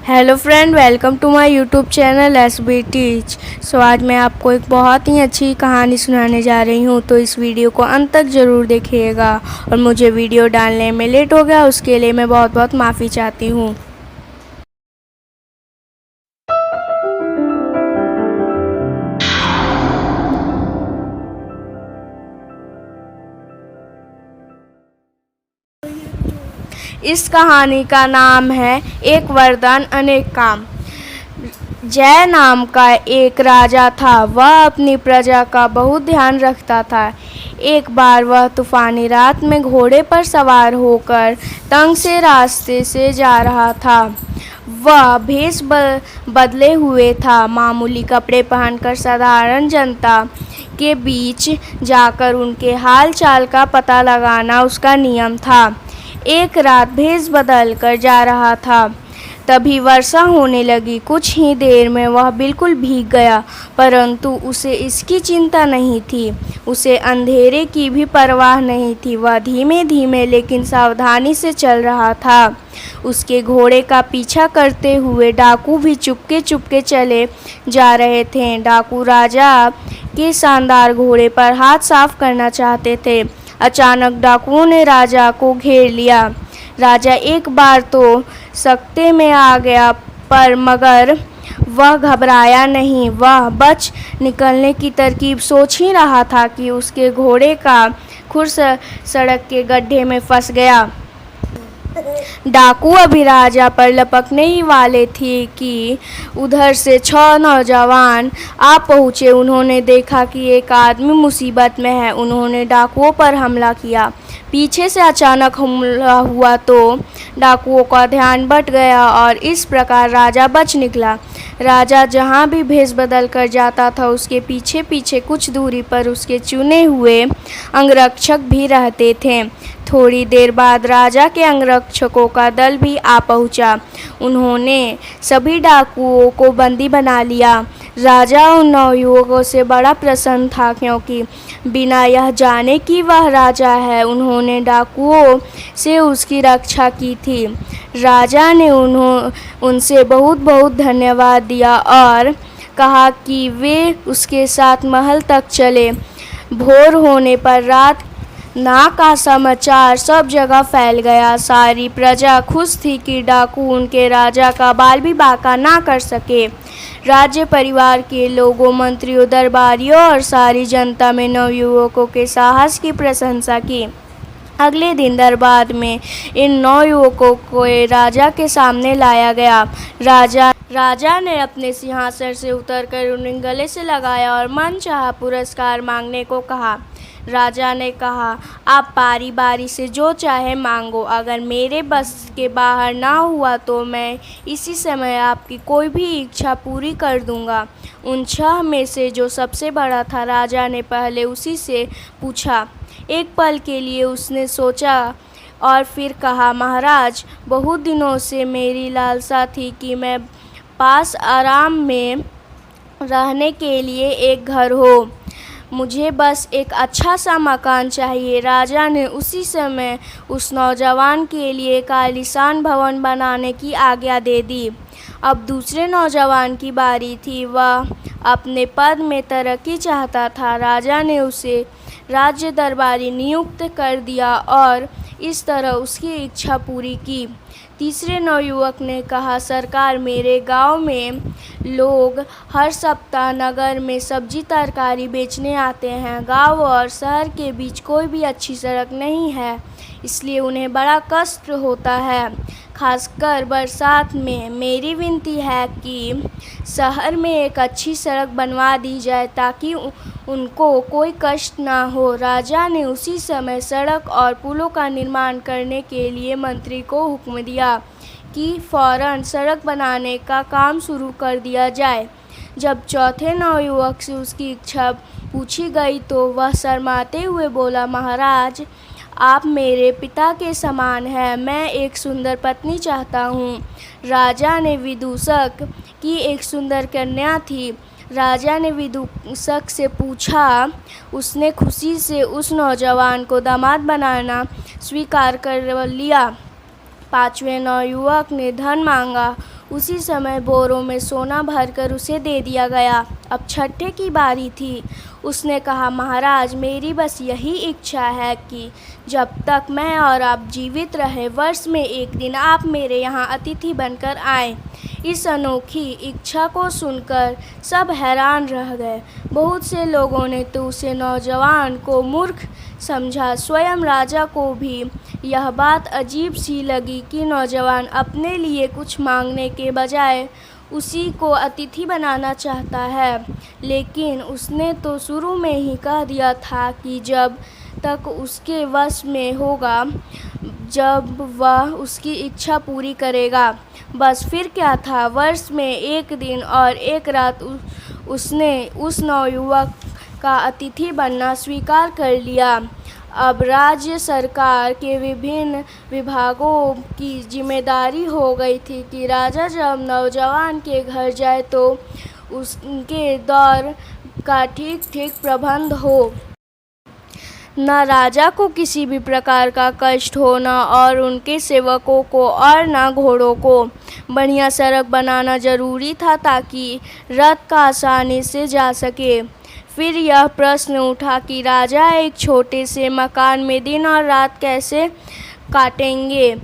Hello friend, welcome to my YouTube channel S B teach. So आज मैं आपको एक बहुत ही अच्छी कहानी सुनाने जा रही हूँ, तो इस वीडियो को अंत तक ज़रूर देखिएगा। और मुझे वीडियो डालने में लेट हो गया, उसके लिए मैं बहुत बहुत माफ़ी चाहती हूँ। इस कहानी का नाम है एक वरदान अनेक काम। जय नाम का एक राजा था। वह अपनी प्रजा का बहुत ध्यान रखता था। एक बार वह तूफानी रात में घोड़े पर सवार होकर तंग से रास्ते से जा रहा था। वह भेष बदले हुए था। मामूली कपड़े पहनकर साधारण जनता के बीच जाकर उनके हाल चाल का पता लगाना उसका नियम था। एक रात भेष बदल कर जा रहा था, तभी वर्षा होने लगी। कुछ ही देर में वह बिल्कुल भीग गया, परंतु उसे इसकी चिंता नहीं थी। उसे अंधेरे की भी परवाह नहीं थी। वह धीमे धीमे लेकिन सावधानी से चल रहा था। उसके घोड़े का पीछा करते हुए डाकू भी चुपके चुपके चले जा रहे थे। डाकू राजा के शानदार घोड़े पर हाथ साफ करना चाहते थे। अचानक डाकुओं ने राजा को घेर लिया। राजा एक बार तो सकते में आ गया, पर मगर वह घबराया नहीं। वह बच निकलने की तरकीब सोच ही रहा था कि उसके घोड़े का खुर सड़क के गड्ढे में फंस गया। डाकू अभी राजा पर लपकने ही वाले थे कि उधर से 6 नौजवान आ पहुँचे। उन्होंने देखा कि एक आदमी मुसीबत में है। उन्होंने डाकुओं पर हमला किया। पीछे से अचानक हमला हुआ तो डाकुओं का ध्यान बट गया और इस प्रकार राजा बच निकला। राजा जहाँ भी भेष बदल कर जाता था, उसके पीछे पीछे कुछ दूरी पर उसके चुने हुए अंगरक्षक भी रहते थे। थोड़ी देर बाद राजा के अंगरक्षकों का दल भी आ पहुँचा। उन्होंने सभी डाकुओं को बंदी बना लिया। राजा उन नवयुवकों से बड़ा प्रसन्न था, क्योंकि बिना यह जाने कि वह राजा है, उन्होंने डाकुओं से उसकी रक्षा की थी। राजा ने उनसे बहुत बहुत धन्यवाद दिया और कहा कि वे उसके साथ महल तक चले। भोर होने पर रात ना का समाचार सब जगह फैल गया। सारी प्रजा खुश थी कि डाकू उनके राजा का बाल भी बांका ना कर सके। राज्य परिवार के लोगों, मंत्रियों, दरबारियों और सारी जनता में नवयुवकों के साहस की प्रशंसा की। अगले दिन दरबार में इन 9 युवकों को राजा के सामने लाया गया। राजा ने अपने सिंहासन से उतरकर उन्हें गले से लगाया और मनचाहा पुरस्कार मांगने को कहा। राजा ने कहा, आप बारी बारी से जो चाहे मांगो। अगर मेरे बस के बाहर ना हुआ तो मैं इसी समय आपकी कोई भी इच्छा पूरी कर दूंगा। उन 6 में से जो सबसे बड़ा था, राजा ने पहले उसी से पूछा। एक पल के लिए उसने सोचा और फिर कहा, महाराज, बहुत दिनों से मेरी लालसा थी कि मैं पास आराम में रहने के लिए एक घर हो। मुझे बस एक अच्छा सा मकान चाहिए। राजा ने उसी समय उस नौजवान के लिए एक आलीशान भवन बनाने की आज्ञा दे दी। अब दूसरे नौजवान की बारी थी। वह अपने पद में तरक्की चाहता था। राजा ने उसे राज्य दरबारी नियुक्त कर दिया और इस तरह उसकी इच्छा पूरी की। तीसरे नवयुवक ने कहा, सरकार, मेरे गांव में लोग हर सप्ताह नगर में सब्जी तरकारी बेचने आते हैं। गांव और शहर के बीच कोई भी अच्छी सड़क नहीं है, इसलिए उन्हें बड़ा कष्ट होता है, खासकर बरसात में। मेरी विनती है कि शहर में एक अच्छी सड़क बनवा दी जाए ताकि उनको कोई कष्ट ना हो। राजा ने उसी समय सड़क और पुलों का निर्माण करने के लिए मंत्री को हुक्म दिया कि फौरन सड़क बनाने का काम शुरू कर दिया जाए। जब चौथे नवयुवक से उसकी इच्छा पूछी गई तो वह शर्माते हुए बोला, महाराज, आप मेरे पिता के समान हैं। मैं एक सुंदर पत्नी चाहता हूँ। राजा ने विदूषक की एक सुंदर कन्या थी। राजा ने विदूषक से पूछा। उसने खुशी से उस नौजवान को दामाद बनाना स्वीकार कर लिया। 5वें नवयुवक ने धन मांगा। उसी समय बोरों में सोना भरकर उसे दे दिया गया। अब छठे की बारी थी। उसने कहा, महाराज, मेरी बस यही इच्छा है कि जब तक मैं और आप जीवित रहे, वर्ष में एक दिन आप मेरे यहाँ अतिथि बनकर आएं। इस अनोखी इच्छा को सुनकर सब हैरान रह गए। बहुत से लोगों ने तो उसे नौजवान को मूर्ख समझा। स्वयं राजा को भी यह बात अजीब सी लगी कि नौजवान अपने लिए कुछ मांगने के बजाय उसी को अतिथि बनाना चाहता है। लेकिन उसने तो शुरू में ही कह दिया था कि जब तक उसके वश में होगा, जब वह उसकी इच्छा पूरी करेगा। बस फिर क्या था, वर्ष में एक दिन और एक रात उसने उस नवयुवक का अतिथि बनना स्वीकार कर लिया। अब राज्य सरकार के विभिन्न विभागों की जिम्मेदारी हो गई थी कि राजा जब नौजवान के घर जाए तो उसके दौर का ठीक ठीक प्रबंध हो। न राजा को किसी भी प्रकार का कष्ट हो, न और उनके सेवकों को, और न घोड़ों को। बढ़िया सड़क बनाना जरूरी था ताकि रथ का आसानी से जा सके। फिर यह प्रश्न उठा कि राजा एक छोटे से मकान में दिन और रात कैसे काटेंगे,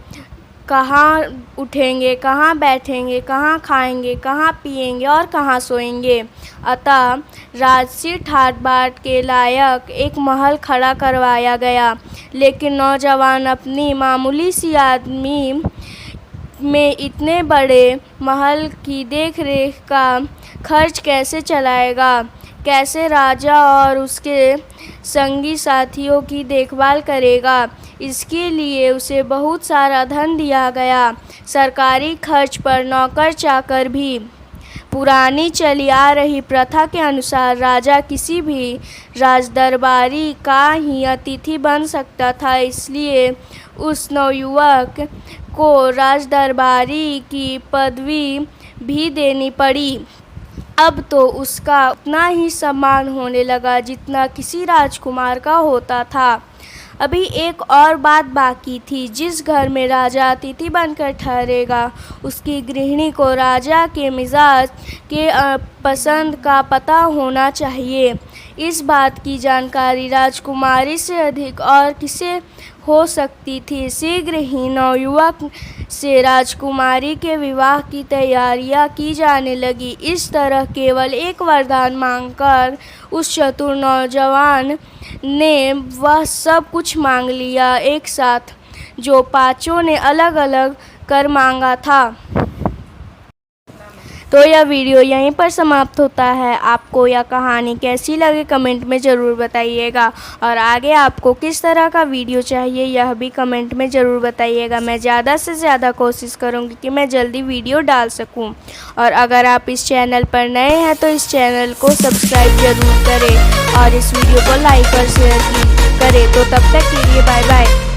कहाँ उठेंगे, कहाँ बैठेंगे, कहाँ खाएंगे, कहाँ पिएंगे और कहाँ सोएंगे। अतः राजसी ठाट बाट के लायक एक महल खड़ा करवाया गया। लेकिन नौजवान अपनी मामूली सी आदमी में इतने बड़े महल की देखरेख का खर्च कैसे चलाएगा, कैसे राजा और उसके संगी साथियों की देखभाल करेगा। इसके लिए उसे बहुत सारा धन दिया गया। सरकारी खर्च पर नौकर चाकर भी। पुरानी चली आ रही प्रथा के अनुसार राजा किसी भी राजदरबारी का ही अतिथि बन सकता था। इसलिए उस नवयुवक को राजदरबारी की पदवी भी देनी पड़ी। अब तो उसका उतना ही सम्मान होने लगा जितना किसी राजकुमार का होता था। अभी एक और बात बाकी थी। जिस घर में राजा अतिथि बनकर ठहरेगा, उसकी गृहिणी को राजा के मिजाज के पसंद का पता होना चाहिए। इस बात की जानकारी राजकुमारी से अधिक और किसे हो सकती थी। शीघ्र ही नवयुवक से राजकुमारी के विवाह की तैयारियां की जाने लगी। इस तरह केवल एक वरदान मांगकर उस चतुर नौजवान ने वह सब कुछ मांग लिया एक साथ, जो पांचों ने अलग अलग कर मांगा था। तो यह वीडियो यहीं पर समाप्त होता है। आपको यह कहानी कैसी लगी कमेंट में ज़रूर बताइएगा, और आगे आपको किस तरह का वीडियो चाहिए यह भी कमेंट में ज़रूर बताइएगा। मैं ज़्यादा से ज़्यादा कोशिश करूँगी कि मैं जल्दी वीडियो डाल सकूँ। और अगर आप इस चैनल पर नए हैं तो इस चैनल को सब्सक्राइब ज़रूर करें और इस वीडियो को लाइक और शेयर करें। तो तब तक के लिए बाय बाय।